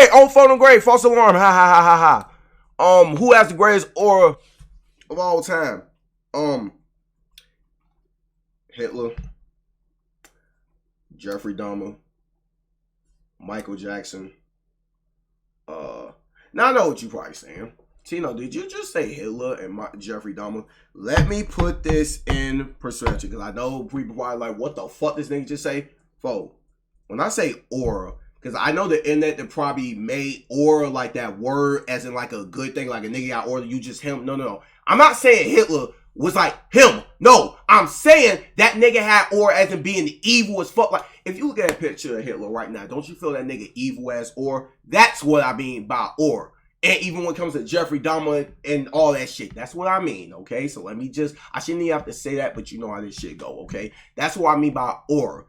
grade. On phone grade. False alarm. Ha ha ha ha ha. Who has the greatest aura of all time? Hitler, Jeffrey Dahmer, Michael Jackson. Now I know what you probably saying. Tino, did you just say Hitler and Jeffrey Dahmer? Let me put this in perspective, because I know people probably like, what the fuck this nigga just say? Fo, when I say aura, because I know the internet that probably made aura like that word as in like a good thing, like a nigga got aura, you just him. No. I'm not saying Hitler was like him. No, I'm saying that nigga had aura as in being evil as fuck. Like, if you look at a picture of Hitler right now, don't you feel that nigga evil as aura? That's what I mean by aura. And even when it comes to Jeffrey Dahmer and all that shit, that's what I mean, okay? So let me just, I shouldn't even have to say that, but you know how this shit go, okay? That's what I mean by aura.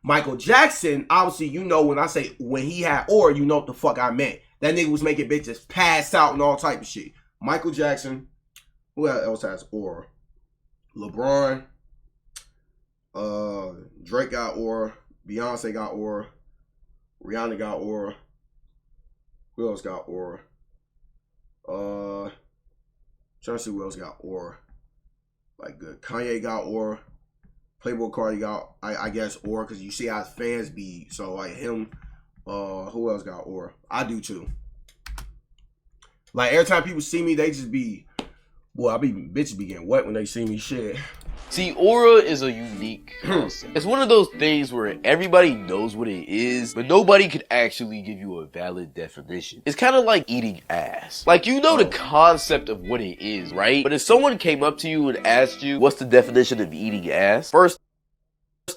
Michael Jackson, obviously, you know when I say, when he had aura, you know what the fuck I meant. That nigga was making bitches pass out and all type of shit. Michael Jackson, who else has aura? LeBron, Drake got aura, Beyonce got aura, Rihanna got aura. Who else got aura? Trying to see who else got aura. Like good. Kanye got aura. Playboy Cardi got, I guess, aura, because you see how fans be. So like him. Who else got aura? I do too. Like every time people see me, they just be, boy, bitches be getting wet when they see me. Shit. See, aura is a unique concept. It's one of those things where everybody knows what it is, but nobody could actually give you a valid definition. It's kind of like eating ass. Like, you know the concept of what it is, right? But if someone came up to you and asked you, what's the definition of eating ass? First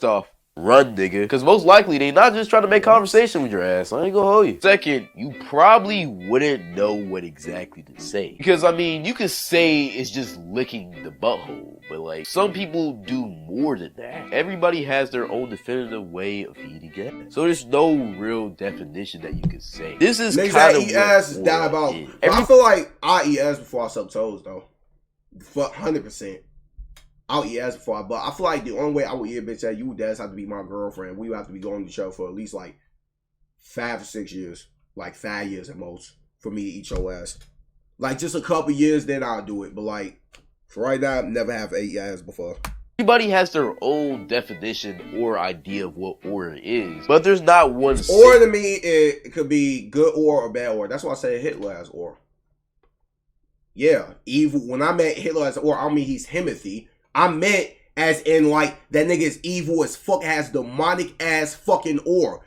off, run, nigga. Because most likely, they not just trying to make conversation with your ass. I ain't gonna hold you. Second, you probably wouldn't know what exactly to say. Because, I mean, you could say it's just licking the butthole. But, like, some people do more than that. Everybody has their own definitive way of eating ass. So there's no real definition that you could say. This is kind of eat ass is diabolical. I feel like I eat ass before I suck toes, though. 100%. I'll eat ass before but I feel like the only way I would eat a bitch ass, you would have to be my girlfriend. We would have to be going to the show for at least like 5 or 6 years. Like 5 years at most for me to eat your ass. Like just a couple years, then I'll do it. But like, for right now, I've never have ate ass before. Everybody has their own definition or idea of what aura is. But there's not one. Aura to me, it could be good aura or bad aura. That's why I say Hitler has aura. Yeah, evil. When I meant Hitler has aura, I don't mean he's Timothy. I meant as in like that nigga is evil as fuck, has demonic ass fucking aura.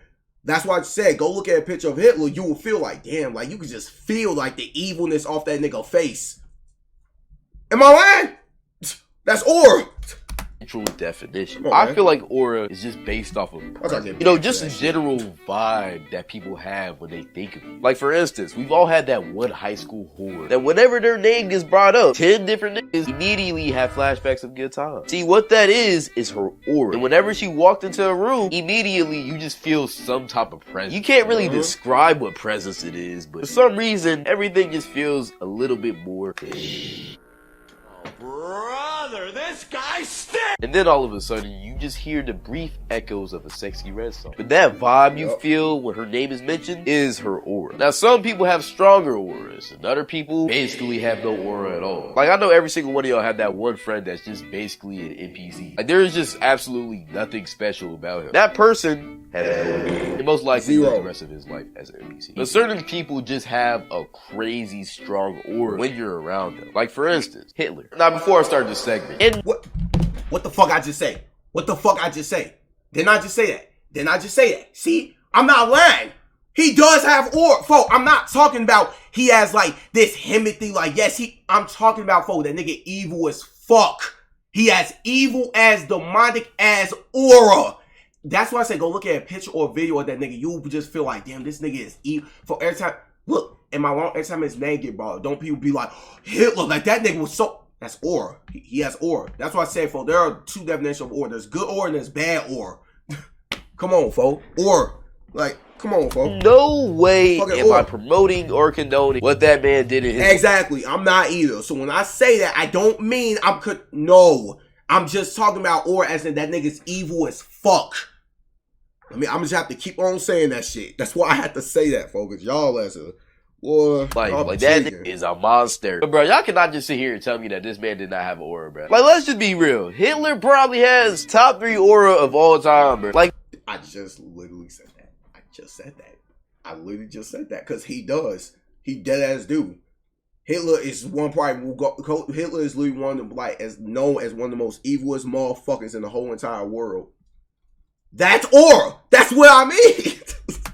That's why I said go look at a picture of Hitler, you will feel like damn, like you could just feel like the evilness off that nigga face. Am I lying? That's aura. True definition. I feel like aura is just based off of, just a general vibe that people have when they think of you. Like for instance, we've all had that one high school whore that whenever their name gets brought up, 10 different niggas immediately have flashbacks of good times. See, what that is her aura. And whenever she walked into a room, immediately you just feel some type of presence. You can't really describe what presence it is, but for some reason, everything just feels a little bit more. Brother, this guy stinks! And then all of a sudden, you just hear the brief echoes of a Sexy Red song. But that vibe you feel when her name is mentioned is her aura. Now, some people have stronger auras, and other people basically have no aura at all. Like, I know every single one of y'all have that one friend that's just basically an NPC. Like, there's just absolutely nothing special about him. That person has no aura. And most likely live the rest of his life as an NPC. But certain people just have a crazy strong aura when you're around them. Like, for instance, Hitler. Now, before I start this segment, and what the fuck I just say? What the fuck I just say? Didn't I just say that? Didn't I just say that? See? I'm not lying. He does have aura. Folk, I'm not talking about he has like this Timothy, like yes, I'm talking about folk, that nigga evil as fuck. He has evil as demonic as aura. That's why I say go look at a picture or a video of that nigga. You just feel like, damn, this nigga is evil. For every time, look, am I wrong? Every time his name get brought up, don't people be like, Hitler, like that nigga was so. That's aura. He has aura. That's why I said, folks, there are two definitions of aura. There's good aura and there's bad aura. Come on, folks. Aura. Like, come on, folks. No way am I promoting or condoning what that man did in his Exactly. I'm not either. So when I say that, I don't mean no. I'm just talking about aura as in that nigga's evil as fuck. I mean, I'm just have to keep on saying that shit. That's why I had to say that, folks. Y'all as a boy, Like that nigga is a monster. But bro, y'all cannot just sit here and tell me that this man did not have an aura, bro. Like, let's just be real. Hitler probably has top 3 aura of all time, bro. Like, I just literally said that. I literally just said that because he does. He dead ass do. Hitler is Hitler is literally one of like as known as one of the most evilest motherfuckers in the whole entire world. That's aura. That's what I mean.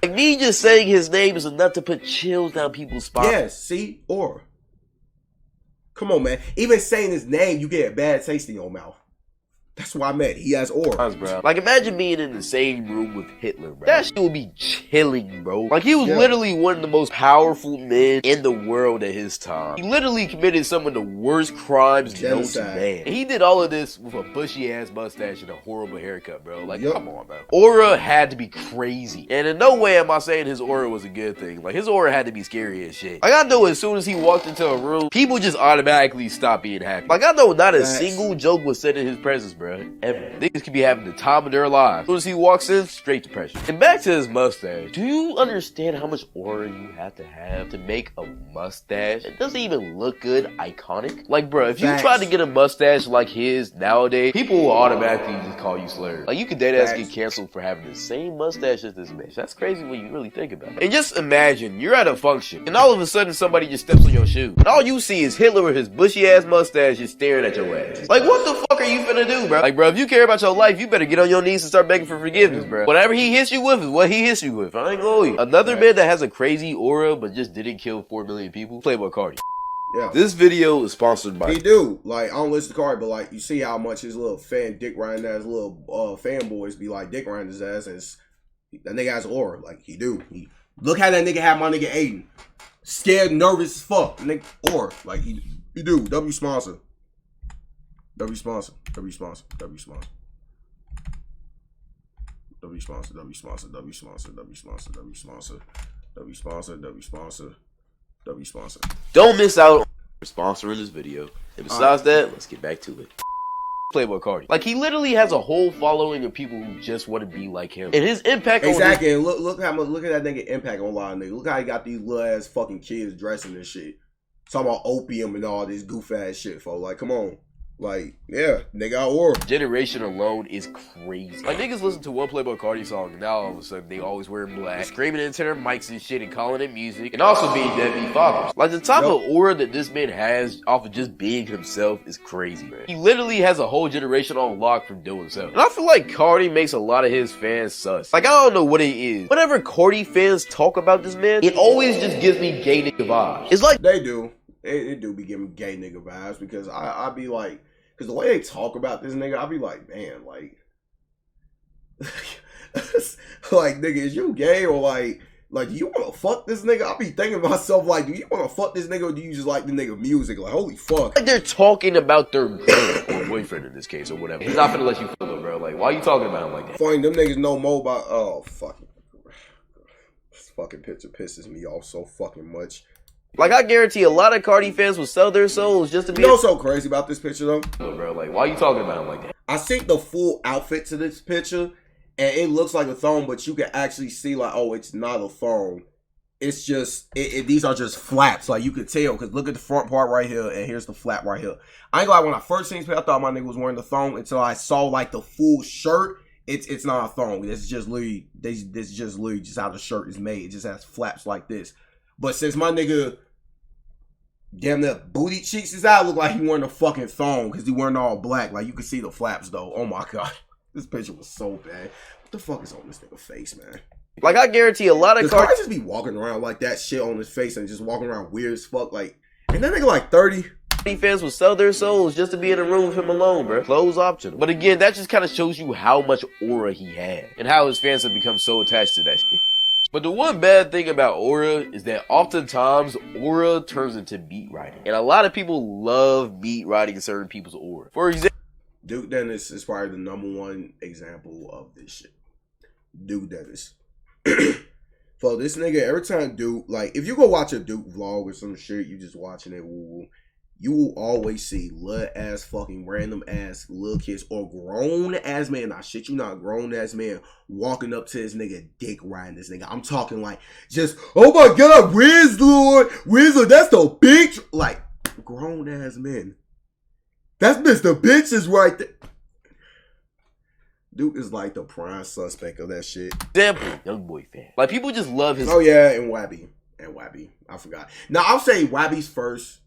like me just saying his name is enough to put chills down people's spine. Yes, see? Aura. Come on, man. Even saying his name, you get a bad taste in your mouth. That's why I meant he has aura. Bro. Like, imagine being in the same room with Hitler, bro. That shit would be chilling, bro. Like, he was literally one of the most powerful men in the world at his time. He literally committed some of the worst crimes known to man. And he did all of this with a bushy-ass mustache and a horrible haircut, bro. Like, come on, bro. Aura had to be crazy. And in no way am I saying his aura was a good thing. Like, his aura had to be scary as shit. Like, I know as soon as he walked into a room, people just automatically stopped being happy. Like, I know not a single joke was said in his presence, bro. Ever. Niggas could be having the time of their lives. As soon as he walks in, straight depression. And back to his mustache. Do you understand how much aura you have to make a mustache? It doesn't even look good, iconic. Like, bro, if you try to get a mustache like his nowadays, people will automatically just call you slurs. Like, you could dead ass get canceled for having the same mustache as this man. That's crazy when you really think about it. And just imagine, you're at a function, and all of a sudden somebody just steps on your shoe. And all you see is Hitler with his bushy ass mustache just staring at your ass. Like, what the fuck are you finna do, bro? Like, bro, if you care about your life, you better get on your knees and start begging for forgiveness, bro. Whatever he hits you with is what he hits you with. I ain't gonna lie. Another man that has a crazy aura but just didn't kill 4 million people, Playboy Cardi. Yeah. This video is sponsored by... He do. Like, I don't listen to Cardi, but like, you see how much his little fan dick riding ass little fanboys be like dick riding his ass, and that nigga has aura. Like, he do. Look how that nigga had my nigga Aiden. Scared, nervous as fuck. Nigga, aura. Like, he do. W sponsor. W sponsor. W sponsor. W sponsor. W sponsor. W sponsor. W sponsor. W sponsor. W sponsor. W sponsor. W sponsor. W sponsor. Don't miss out on sponsoring this video. And besides that, let's get back to it. Playboy Cardi. Like, he literally has a whole following of people who just want to be like him. And his impact exactly. And look at that nigga impact on a lot of niggas. Look how he got these little ass fucking kids dressing this shit. Talking about opium and all this goof ass shit, folks. Like, come on. Like, yeah, they got aura. Generation alone is crazy. Like, niggas listen to one Playboy Cardi song, and now all of a sudden they always wearing black, screaming into their mics and shit and calling it music, and also being deadbeat fathers. Like, the type of aura that this man has off of just being himself is crazy, man. He literally has a whole generation on lock from doing so. And I feel like Cardi makes a lot of his fans sus. Like, I don't know what it is. Whenever Cardi fans talk about this man, it always just gives me gay nigga vibes. It's like... They do. They do be giving gay nigga vibes, because I be like... Because the way they talk about this nigga, I be like, man, like, like, nigga, is you gay, or like, do you want to fuck this nigga? I be thinking to myself, like, do you want to fuck this nigga, or do you just like the nigga music? Like, holy fuck. Like, they're talking about their girl, or boyfriend in this case, or whatever. He's not gonna let you feel it, bro. Like, why are you talking about him like that? Funny, them niggas know more about, oh, fuck. This fucking picture pisses me off so fucking much. Like, I guarantee a lot of Cardi fans will sell their souls just to be... You know what's so crazy about this picture, though? No, bro, like, why are you talking about him like that? I seen the full outfit to this picture, and it looks like a thong, but you can actually see, like, oh, it's not a thong. It's just, these are just flaps. Like, you could tell, because look at the front part right here, and here's the flap right here. I ain't gonna lie, when I first seen this picture, I thought my nigga was wearing the thong until I saw, like, the full shirt. It's not a thong. It's just literally, just how the shirt is made. It just has flaps like this. But since my nigga... damn, the booty cheeks is out. Look like he wearing a fucking thong, because he wearing all black. Like, you can see the flaps, though. Oh, my God. This picture was so bad. What the fuck is on this nigga face, man? Like, I guarantee a lot of Cardi just be walking around like that shit on his face and just walking around weird as fuck. Like, and that nigga like 30. Fans will sell their souls just to be in a room with him alone, bro. Close option. But again, that just kind of shows you how much aura he had and how his fans have become so attached to that shit. But the one bad thing about aura is that oftentimes aura turns into beat writing. And a lot of people love beat writing certain people's aura. For example, Duke Dennis is probably the #1 example of this shit. Duke Dennis. For this nigga, every time Duke, like, if you go watch a Duke vlog or some shit, you just watching it, woo, you will always see little ass fucking random ass little kids or grown ass man. I shit you not, grown ass man walking up to this nigga, dick riding this nigga. I'm talking like just, oh my god, where's Lord? That's the bitch. Like grown ass men. That's Mr. Bitches right there. Duke is like the prime suspect of that shit. Example, young boy fan. Like people just love his. Oh yeah, and Wabby. I forgot. Now I'll say Wabby's first.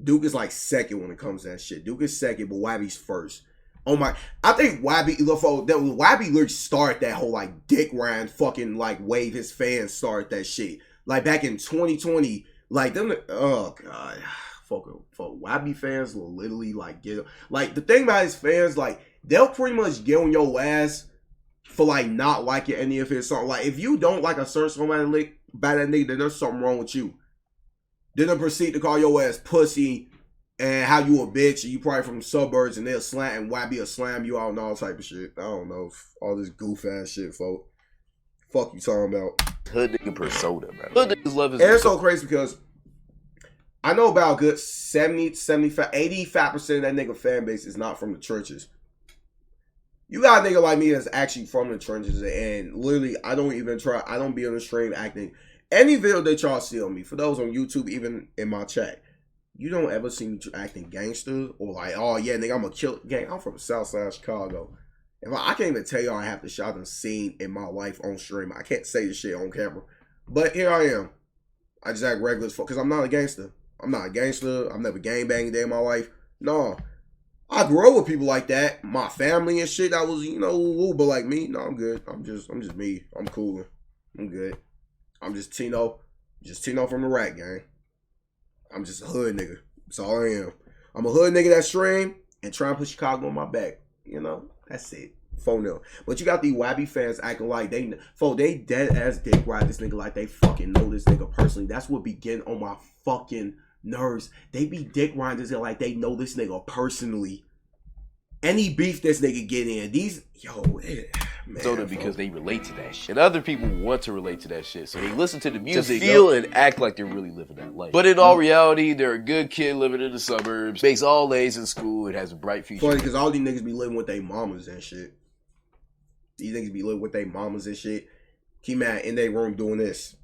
Duke is like second when it comes to that shit. Duke is second, but Wabby's first. Oh my, I think Wabby literally started that whole like dick riding fucking like wave. His fans started that shit. Like back in 2020, like them. Oh god, fuck Wabby fans will literally like get like the thing about his fans, like they'll pretty much get on your ass for like not liking any of his songs. Like if you don't like a certain song by that nigga, then there's something wrong with you. Then they'll proceed to call your ass pussy and how you a bitch and you probably from the suburbs and they'll slam and Wabby will slam you out and all type of shit. I don't know. All this goof ass shit, folks. Fuck you talking about. Hood nigga persona, bro. Hood niggas love his. And it's so crazy because I know about a good 70, 75, 85% of that nigga fan base is not from the trenches. You got a nigga like me that's actually from the trenches and literally I don't be on the stream acting. Any video that y'all see on me, for those on YouTube, even in my chat, you don't ever see me acting gangster or like, oh yeah, nigga, I'm a killer. Gang, I'm from the South Side of Chicago. If I can't even tell y'all half the shit I've done seen in my life on stream. I can't say this shit on camera. But here I am. I just act regular as fuck because I'm not a gangster. I'm not a gangster. I've never gangbanged a day in my life. No. I grew up with people like that. My family and shit, that was, but like me, no, I'm good. I'm just me. I'm cool. I'm good. I'm just Tino from the Rat Gang. I'm just a hood nigga. That's all I am. I'm a hood nigga that stream and try and put Chicago on my back. That's it. 4-0. But you got these Wabby fans acting like they dead ass dick ride this nigga like they fucking know this nigga personally. That's what be getting on my fucking nerves. They be dick riding this nigga like they know this nigga personally. Any beef this nigga get in, man, because they relate to that shit. And other people want to relate to that shit. So they listen to the music, feel and act like they're really living that life. But in all reality, they're a good kid living in the suburbs, makes all A's in school, and has a bright future. Funny, because all these niggas be living with their mamas and shit. These niggas be living with their mamas and shit. Keep mad in their room doing this.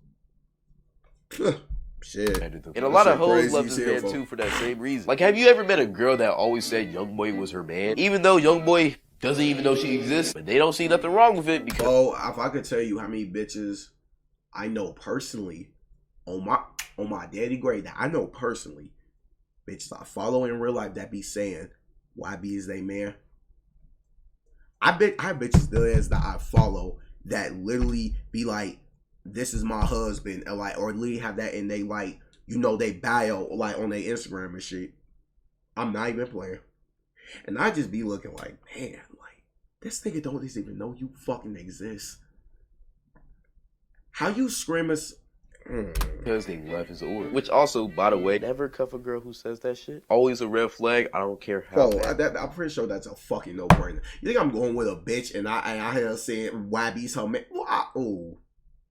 Shit. And a lot of hoes love this man too for that same reason. Like, have you ever met a girl that always said Youngboy was her man? Even though Youngboy doesn't even know she exists, but they don't see nothing wrong with it because... Oh, if I could tell you how many bitches I know personally on my daddy grade that I know personally, bitches I follow in real life that be saying, YB is they man. I have bitches that I follow that literally be like, this is my husband, and like, or literally have that in they like, they bio like on their Instagram and shit. I'm not even playing, and I just be looking like, man, like this nigga don't even know you fucking exist. How you screaming? Because they love his aura. Which also, by the way, never cuff a girl who says that shit. Always a red flag. I don't care how. I'm pretty sure that's a fucking no-brainer. You think I'm going with a bitch and I hear her saying YB's her man?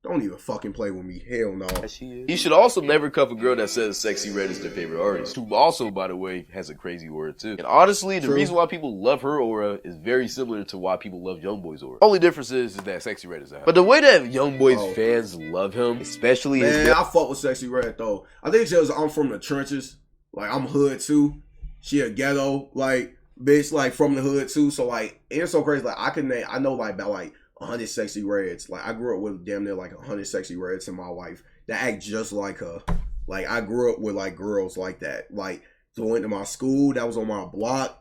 Don't even fucking play with me. Hell no. You should also never cuff a girl that says Sexy Red is their favorite artist. Who also, by the way, has a crazy aura too. And honestly, the reason why people love her aura is very similar to why people love Youngboy's aura. Only difference is that Sexy Red is out. But the way that Youngboy's fans love him, especially I fuck with Sexy Red though. I think she was I'm from the trenches. Like I'm hood too. She a ghetto like bitch like from the hood too. So like it's so crazy. Like I know like about like 100 Sexy Reds. Like I grew up with damn near like 100 Sexy Reds in my life that act just like her. Like I grew up with like girls like that. Like so went to my school that was on my block.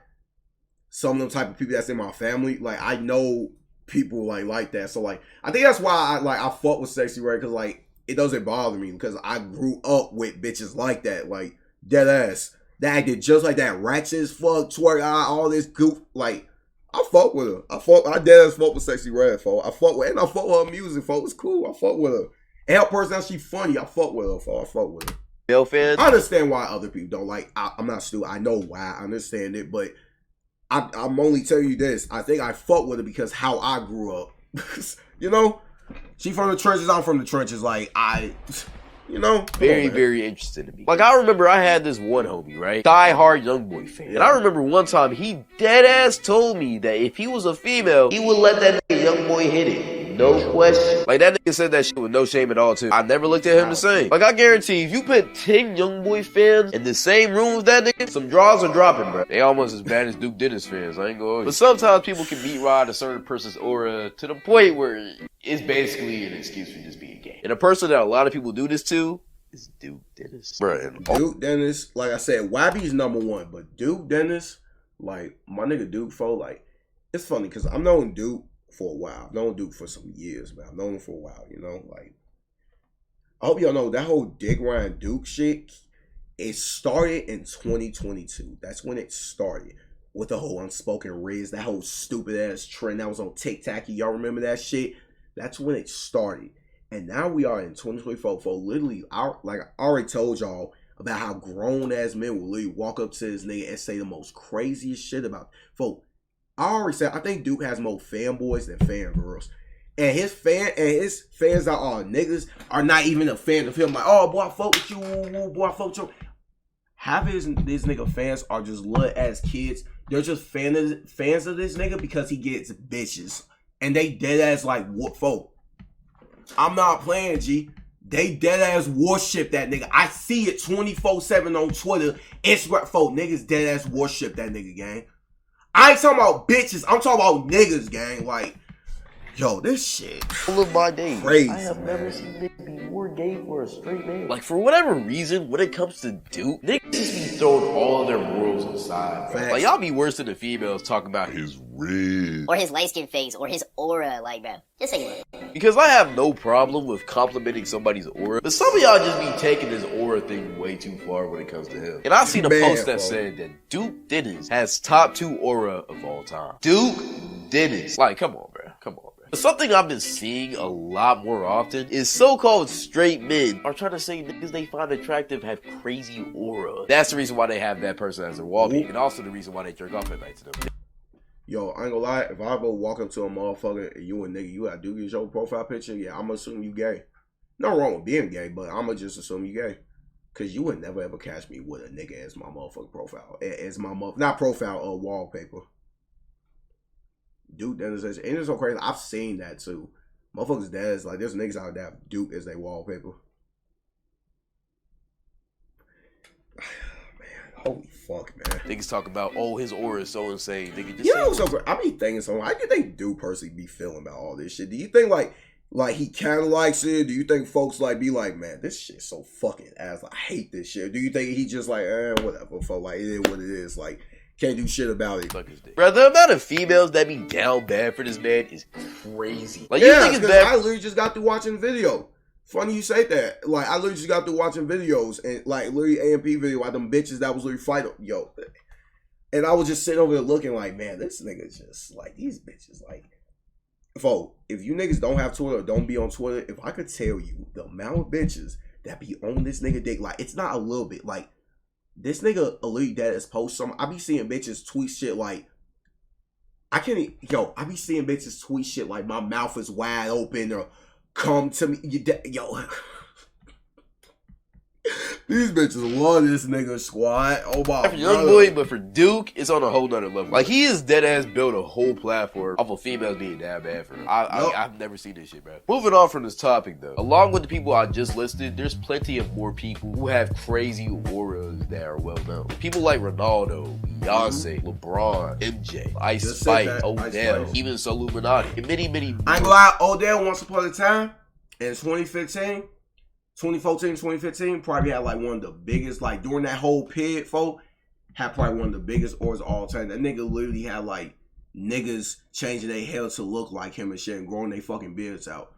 Some of them type of people that's in my family. Like I know people like that. So like I think that's why I fuck with Sexy Red because like it doesn't bother me because I grew up with bitches like that. Like dead ass that acted just like that. Ratchet as fuck, twerk, all this goof like. I fuck with her. I dead ass fuck with Sexy Red, folks. I fuck with her music, folks. It's cool. I fuck with her. And her personality, she funny. I fuck with her, folks. I fuck with her. Male fans? I understand why other people don't like. I'm not stupid. I know why. I understand it, but I'm only telling you this. I think I fuck with her because how I grew up. She from the trenches. I'm from the trenches. Like You know, very interesting to me. Like, I remember I had this one homie, right? Die-hard YoungBoy fan. And I remember one time he dead-ass told me that if he was a female, he would let that nigga YoungBoy hit it. No question. Like, that nigga said that shit with no shame at all, too. I never looked at him the same. Like, I guarantee if you put 10 YoungBoy fans in the same room with that nigga, some draws are dropping, bro. They almost as bad as Duke Dennis fans. I ain't gonna. But sometimes people can beat ride a certain person's aura to the point where it's basically an excuse for just being gay. And a person that a lot of people do this to is Duke Dennis. Bro, Duke Dennis, like I said, Wabby's number one, but Duke Dennis, like, my nigga Duke, like, it's funny because I've known Duke for a while. I've known Duke for some years, man. I've known him for a while, you know? Like, I hope y'all know that whole Dick Ryan Duke shit, it started in 2022. That's when it started. With the whole unspoken Riz, that whole stupid ass trend that was on TikTok. Y'all remember that shit? That's when it started. And now we are in 2024. For literally, like I already told y'all about how grown ass men will literally walk up to this nigga and say the most craziest shit about. Folk, I already said I think Duke has more fanboys than fangirls. And his fans that are niggas are not even a fan of him. Like, oh boy, I fuck with you, boy, I fuck with you. Half of these nigga fans are just little ass kids. They're just fans of this nigga because he gets bitches. And they dead ass like what folk. I'm not playing, G. They dead ass worship that nigga. I see it 24/7 on Twitter. Instagram, folk. Niggas dead ass worship that nigga, gang. I ain't talking about bitches. I'm talking about niggas, gang. Like, yo, this shit. All of my days, crazy, I have man. never seen niggas be more gay for a straight man. Like, for whatever reason, when it comes to Duke, niggas just be throwing all of their morals aside. Bro. Like, y'all be worse than the females talking about his red. Or his light-skinned face, or his aura, like, bro. Just say it. Because I have no problem with complimenting somebody's aura, but some of y'all just be taking this aura thing way too far when it comes to him. And I seen a post that said that Duke Dennis has top 2 aura of all time. Duke Dennis. Like, come on, bro. Come on. Something I've been seeing a lot more often is so-called straight men are trying to say niggas they find attractive have crazy aura. That's the reason why they have that person as their wallpaper, and also the reason why they jerk off at night to them. Yo, I ain't gonna lie, if I ever walk up to a motherfucker and you a nigga, you got Duke as your profile picture, yeah, I'ma assume you gay. No wrong with being gay, but I'ma just assume you gay. Cause you would never ever catch me with a nigga as my motherfucking profile. As my not profile, wallpaper. Duke Dennis, and it's so crazy. I've seen that too. Motherfuckers dad's like there's niggas out there have Duke as their wallpaper. Man, holy fuck, man. Niggas talk about, oh, his aura is so insane. Nigga just you know, so I be thinking something. How do you think Duke personally be feeling about all this shit? Do you think like he kind of likes it? Do you think folks like be like, man, this shit's so fucking ass. I hate this shit. Do you think he just like, whatever, fuck, like it is what it is, like. Can't do shit about it. Bro, the amount of females that be down bad for this man is crazy. Like, yeah, you think it's bad? I literally just got through watching the video. Funny you say that. Like, I literally just got through watching videos and like literally AMP video like them bitches that was literally fighting. Yo. And I was just sitting over there looking like, man, this nigga just like these bitches. Like, if you niggas don't have Twitter or don't be on Twitter, if I could tell you the amount of bitches that be on this nigga dick, like it's not a little bit, like this nigga Elite that is post some. I be seeing bitches tweet shit like I be seeing bitches tweet shit like my mouth is wide open or come to me. Yo. These bitches love this nigga squad. Oh my god. Young boy, but for Duke, it's on a whole nother level. Like he is dead ass built a whole platform off of females being that bad for him. I've never seen this shit, bro. Moving on from this topic though, along with the people I just listed, there's plenty of more people who have crazy auras that are well known. People like Ronaldo, Beyonce, LeBron, MJ, Ice Spice, Odell, even Illuminati, and many more. I ain't gonna lie, Odell once upon a time in 2014, 2015, probably had like one of the biggest, like during that whole period, folk, had probably one of the biggest auras of all time. That nigga literally had like niggas changing their hair to look like him and shit and growing their fucking beards out.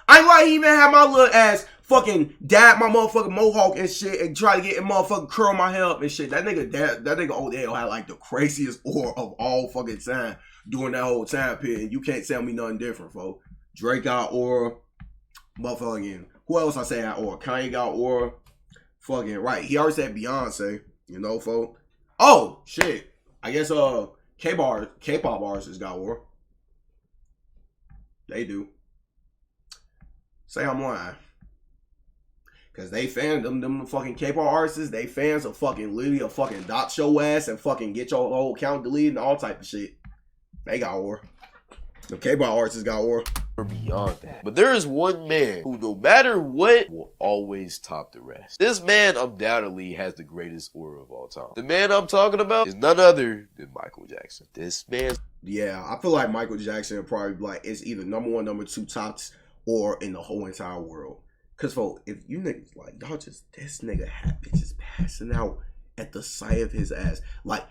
I ain't like he even had my little ass fucking dab my motherfucking mohawk and shit and try to get and motherfucking curl my hair up and shit. That nigga Odell had like the craziest aura of all fucking time during that whole time period. You can't tell me nothing different, folk. Drake got aura, motherfucking. Who else I say got aura? Kanye got aura. Fucking right. He already said Beyonce. You know, folk. Oh shit. I guess K-pop artists got aura. They do. Say I'm lying. Cause they fans, them fucking K-pop artists, they fans of fucking literally a fucking dot show ass and fucking get your whole account deleted and all type of shit. They got aura. The K-pop artists got aura. Or beyond that. But there is one man who, no matter what, will always top the rest. This man undoubtedly has the greatest aura of all time. The man I'm talking about is none other than Michael Jackson. This man. Yeah, I feel like Michael Jackson probably like is either number 1, number 2 tops or in the whole entire world. Cause for if you niggas like y'all just this nigga had bitches passing out at the sight of his ass. Like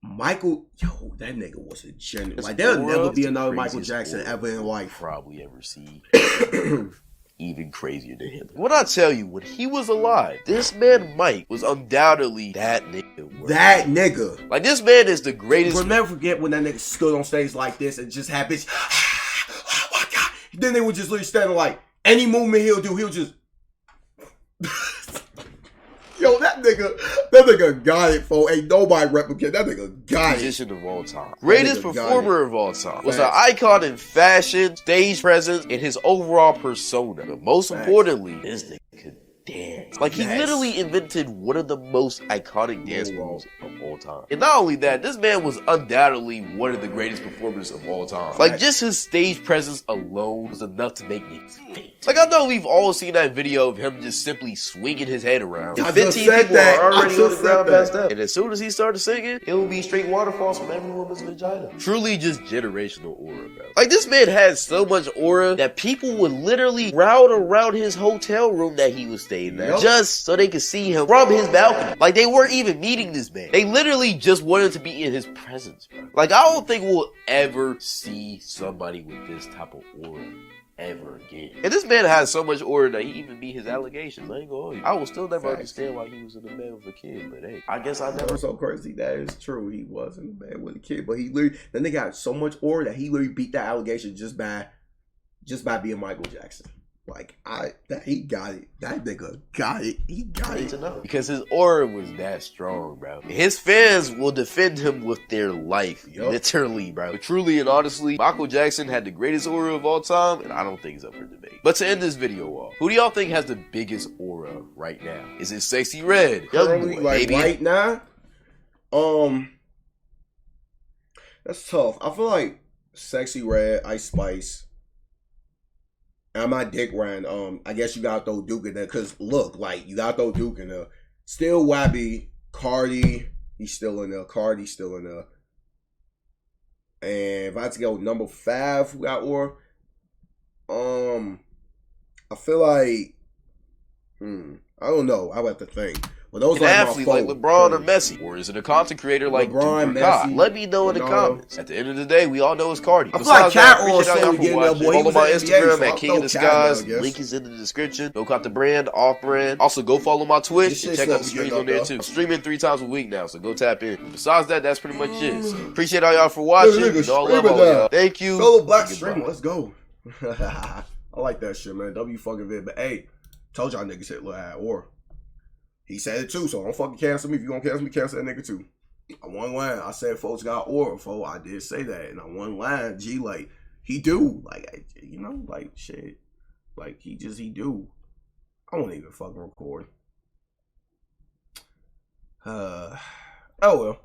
Michael, yo, that nigga was a genuine. Like there'll never be another Michael Jackson ever in life. Probably ever see. Even crazier than him. When I tell you, when he was alive, this man Mike was undoubtedly that nigga. That nigga. Like this man is the greatest. We'll never forget when that nigga stood on stage like this and just had bitch. Oh my god. Then they would just literally standing like any movement he'll do, he'll just. Yo, that nigga got it, for ain't nobody replicate. That nigga got it. Musician of all time. Greatest performer of all time. Was an icon in fashion, stage presence, and his overall persona. But most importantly, this nigga could dance. Like, he literally invented one of the most iconic dance moves of all time. And not only that, this man was undoubtedly one of the greatest performers of all time. Like, just his stage presence alone was enough to make niggas faint. Like, I know we've all seen that video of him just simply swinging his head around. And 15 people are already on the ground past that. And as soon as he started singing, it will be straight waterfalls from every woman's vagina. Truly just generational aura, bro. Like, this man had so much aura that people would literally crowd around his hotel room that he was staying at just so they could see him from his balcony. Like, they weren't even meeting this man. They literally just wanted to be in his presence, bro. Like, I don't think we'll ever see somebody with this type of aura ever again. And this man has so much aura that he even beat his allegations. I ain't gonna hold you. I will still never understand why he was in the bed with a kid, but hey, I guess I never. So crazy. That is true. He was in the bed with a kid, but he literally then they got so much aura that he literally beat that allegation just by being Michael Jackson. Like he got it. That nigga got it. He got it. To know. Because his aura was that strong, bro. His fans will defend him with their life. Literally, bro. But truly and honestly, Michael Jackson had the greatest aura of all time, and I don't think it's up for debate. But to end this video off, who do y'all think has the biggest aura right now? Is it Sexy Red? Currently, like right now? That's tough. I feel like Sexy Red, Ice Spice. I'm not dick riding. I guess you gotta throw Duke in there. Cause look, like you gotta throw Duke in there. Still Wabby, Cardi, he's still in there. Cardi's still in there. And if I had to go number 5, who got aura? I feel like I don't know. I have to think. Well, those an like athlete like LeBron or Messi, or is it a content creator like LeBron, Duke or God? Messi, Let me know in the comments. At the end of the day, we all know it's Cardi. I feel like Cat Oil appreciate y'all for getting up, watching. boy. Follow my Instagram so at King of the Skies. Link is in the description. Go cop the brand, off brand. Also, go follow my Twitch and check out the streams on there too. I'm streaming 3 times a week now, so go tap in. Besides that, that's pretty much it. So appreciate all y'all for watching. All love all y'all. Thank you. Solo Black streamer, let's go. I like that shit, man. W fucking vid. But hey, told y'all niggas hit Lil Ad or. He said it too, so don't fucking cancel me. If you gonna cancel me, cancel that nigga too. On one line, I said folks got aura, folks. I did say that. And on one line, G, like, he do. Like, you know, like, shit. Like, he do. I won't even fucking record. Oh well.